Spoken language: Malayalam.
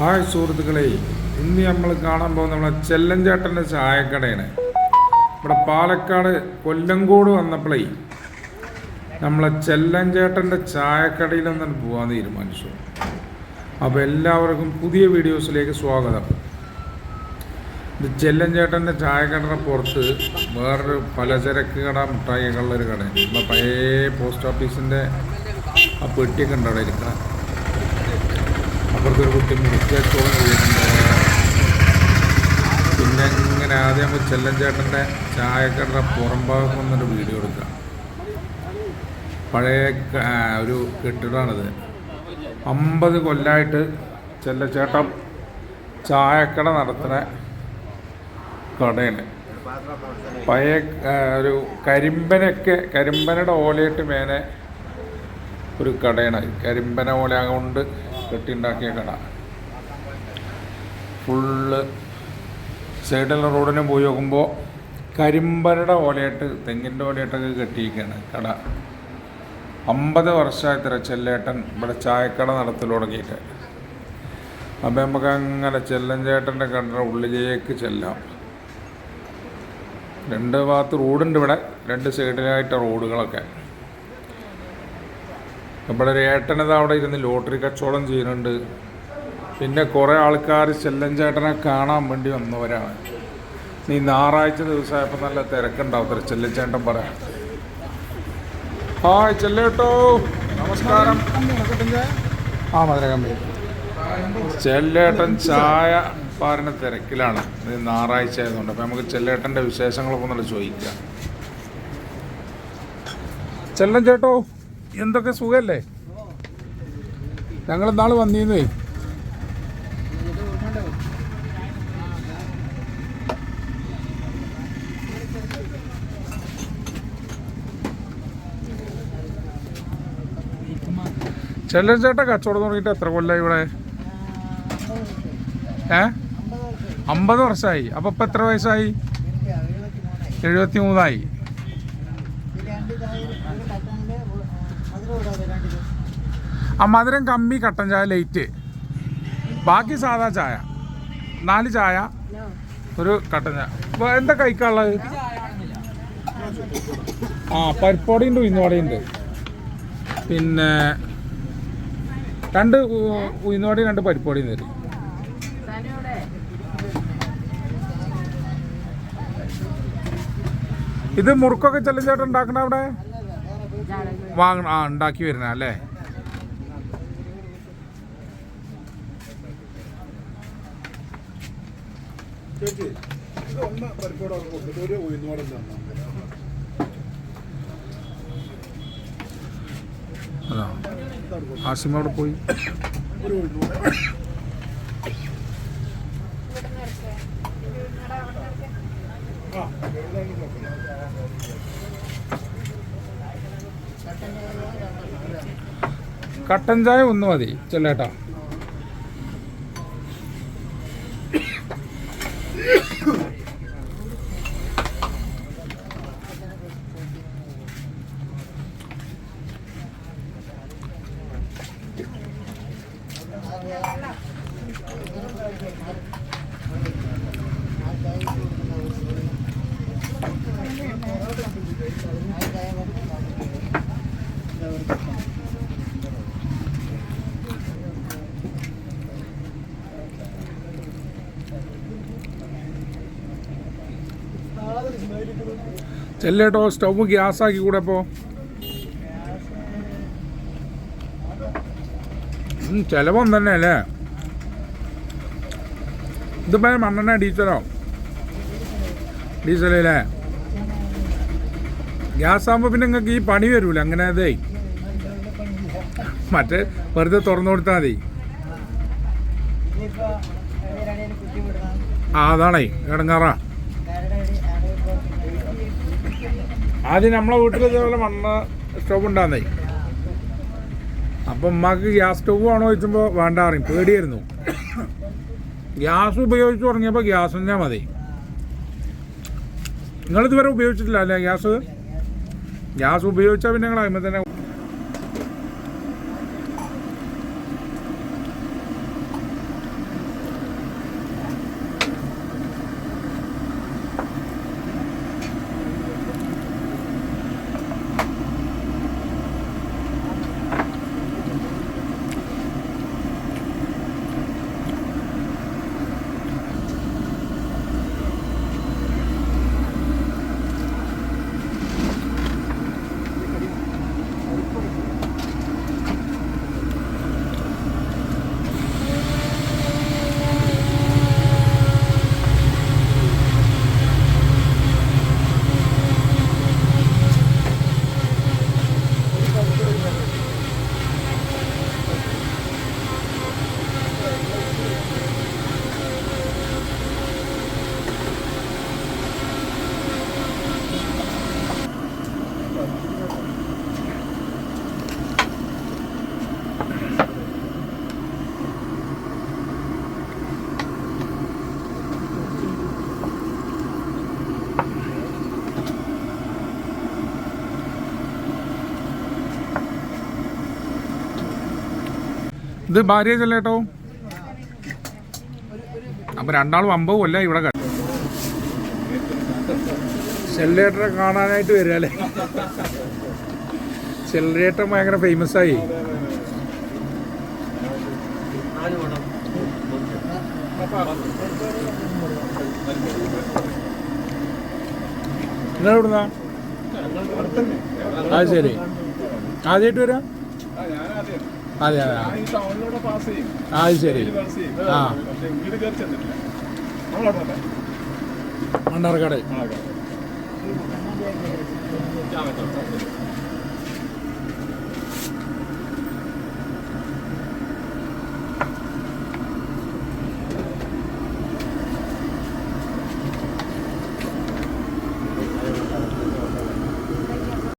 ഹായ് സുഹൃത്തുക്കളെ, ഇന്ന് നമ്മൾ കാണാൻ പോകുന്ന നമ്മളെ ചെല്ലഞ്ചേട്ടൻ്റെ ചായക്കടയാണ്. ഇവിടെ പാലക്കാട് കൊല്ലങ്കോട് വന്നപ്പോഴേ നമ്മളെ ചെല്ലഞ്ചേട്ടൻ്റെ ചായക്കടയിലൊന്നും പോകാൻ തീരുമാനിച്ചു. അപ്പോൾ എല്ലാവർക്കും പുതിയ വീഡിയോസിലേക്ക് സ്വാഗതം. ഇത് ചെല്ലഞ്ചേട്ടൻ്റെ ചായക്കടയുടെ പുറത്ത് വേറൊരു പലചരക്ക് കട, മിഠായികളുള്ളൊരു കടയാണ്. നമ്മളെ പഴയ പോസ്റ്റ് ഓഫീസിൻ്റെ ആ പെട്ടിയൊക്കെ ഉണ്ട് അവിടെ ഇരിക്കണം. അപ്പുറത്തൊരു കുട്ടി മുറിച്ചോളം ചെയ്യുന്നുണ്ട്. പിന്നെ ഇങ്ങനെ ആദ്യം നമുക്ക് ചെല്ലഞ്ചേട്ടൻ്റെ ചായക്കടയുടെ പുറം ഭാഗത്ത് വന്നൊരു വീഡിയോ എടുക്കുക. പഴയ ഒരു കെട്ടിടമാണിത്. 50 കൊല്ലമായിട്ട് ചെല്ലച്ചേട്ടൻ ചായക്കട നടത്തുന്ന കടയാണ്. പഴയ ഒരു കരിമ്പനയുടെ ഓലയിട്ട് മേലെ ഒരു കടയാണ്. കരിമ്പന ഓല കൊണ്ട് കെട്ടിയുണ്ടാക്കിയ കട. ഫുള്ള് സൈഡിലുള്ള റോഡിന് പോയി നോക്കുമ്പോൾ കരിമ്പനയുടെ ഓലയിട്ട്, തെങ്ങിൻ്റെ ഓലയിട്ടൊക്കെ കെട്ടിയിരിക്കുകയാണ് കട. 50 വർഷമായിത്തര ചെല്ലേട്ടൻ ഇവിടെ ചായക്കട നടത്തൽ തുടങ്ങിയിട്ട്. അപ്പം നമുക്ക് അങ്ങനെ ചെല്ലഞ്ചേട്ടൻ്റെ കടയുടെ ഉള്ളിലേക്ക് ചെല്ലാം. 2 ഭാഗത്ത് റോഡുണ്ട് ഇവിടെ, 2 സൈഡിലായിട്ട് റോഡുകളൊക്കെ. ഇവിടെ ഒരു ഏട്ടനത് അവിടെ ഇരുന്ന് ലോട്ടറി കച്ചവടം ചെയ്യുന്നുണ്ട്. പിന്നെ കുറേ ആൾക്കാർ ചെല്ലഞ്ചേട്ടനെ കാണാൻ വേണ്ടി വന്നവരാണ്. നീ ഞായറാഴ്ച ദിവസമായപ്പോൾ നല്ല തിരക്കുണ്ടാവും. ചെല്ലഞ്ചേട്ടൻ പറയാം. ഹായ് ചെല്ലേട്ടോ, നമസ്കാരം. ആ മധുര കമ്പനി. ചെല്ലേട്ടൻ ചായ പാരണ തിരക്കിലാണ്. ഇത് ഞായറാഴ്ച ആയതുകൊണ്ട്. അപ്പം നമുക്ക് ചെല്ലേട്ടൻ്റെ വിശേഷങ്ങളൊക്കെ ഒന്നുകൂടെ ചോദിക്കാം. ചെല്ലഞ്ചേട്ടോ, എന്തൊക്കെ സുഖമല്ലേ? ഞങ്ങൾ ഇന്നാൾ വന്നിരുന്നേ. ചെല്ലഞ്ചേട്ടൻ കച്ചവടം തുടങ്ങിയിട്ട് എത്ര കൊല്ലമായി ഇവിടെ? 50 വർഷമായി. അപ്പം ഇപ്പം എത്ര വയസ്സായി? 73 ആ മധുരം കമ്മി, കട്ടൻ ചായ ലൈറ്റ്, ബാക്കി സാധാ ചായ. 4 ചായ, ഒരു കട്ടൻ ചായ. എന്താ കഴിക്കാനുള്ളത്? പരിപ്പോടിയുണ്ട്, ഉഴുന്നുവടയുണ്ട്. പിന്നെ 2 ഉഴുന്നുവടയും 2 പരിപ്പോടിയും തരും. ഇത് മുറുക്കൊക്കെ ചെല്ലഞ്ചേട്ടൻ ഉണ്ടാക്കണ അവിടെ വാങ്ങണം. ഉണ്ടാക്കി വരുന്ന അല്ലേ? അതാ ആസിം അവിടെ പോയി. കട്ടൻ ചായ 1 മതി ചെല്ലേട്ടാ. ചെല്ലേട്ടോ, സ്റ്റൗവ് ഗ്യാസാക്കി കൂടെ? അപ്പോൾ ചിലവൊന്നും തന്നെ അല്ലേ? ഇതിപ്പോൾ മണ്ണെണ്ണ ഡീസലോ? ഡീസലല്ലേ? ഗ്യാസാകുമ്പോൾ പിന്നെ നിങ്ങൾക്ക് ഈ പണി വരൂല. അങ്ങനെ അതേ മറ്റേ വെറുതെ തുറന്നു കൊടുത്താൽ മതി. അതാണേ ഇടങ്ങാറാ. ആദ്യം നമ്മളെ വീട്ടിൽ ഇതേപോലെ മണ്ണ സ്റ്റൗവ് ഉണ്ടാകുന്നേ. അപ്പം ഉമ്മാക്ക് ഗ്യാസ് സ്റ്റൗവ് ആണോ ചോദിച്ചുമ്പോൾ വേണ്ട പറയും. പേടിയായിരുന്നു. ഗ്യാസ് ഉപയോഗിച്ച് തുടങ്ങിയപ്പോൾ ഗ്യാസ് തന്നെയാൽ മതി. നിങ്ങളിതുവരെ ഉപയോഗിച്ചിട്ടില്ല അല്ലേ ഗ്യാസ്? ഗ്യാസ് ഉപയോഗിച്ചാൽ പിന്നെ നിങ്ങൾ അതിൽ തന്നെ ഇത് ഭാര്യ ചെല്ലേട്ടോ. അപ്പൊ രണ്ടാളും 50 കൊല്ലം ഇവിടെ ചെല്ലേട്ടനെ കാണാനായിട്ട് വരിക അല്ലേ. ചെല്ലേട്ടൻ ഭയങ്കര ഫേമസ് ആയി. നിങ്ങൾ എവിടുന്നാ? അത് ശരി, ആദ്യമായിട്ട് വരാം. അതെ അതെ, അത് ശരി. ആ മണ്ണാർക്കാട്.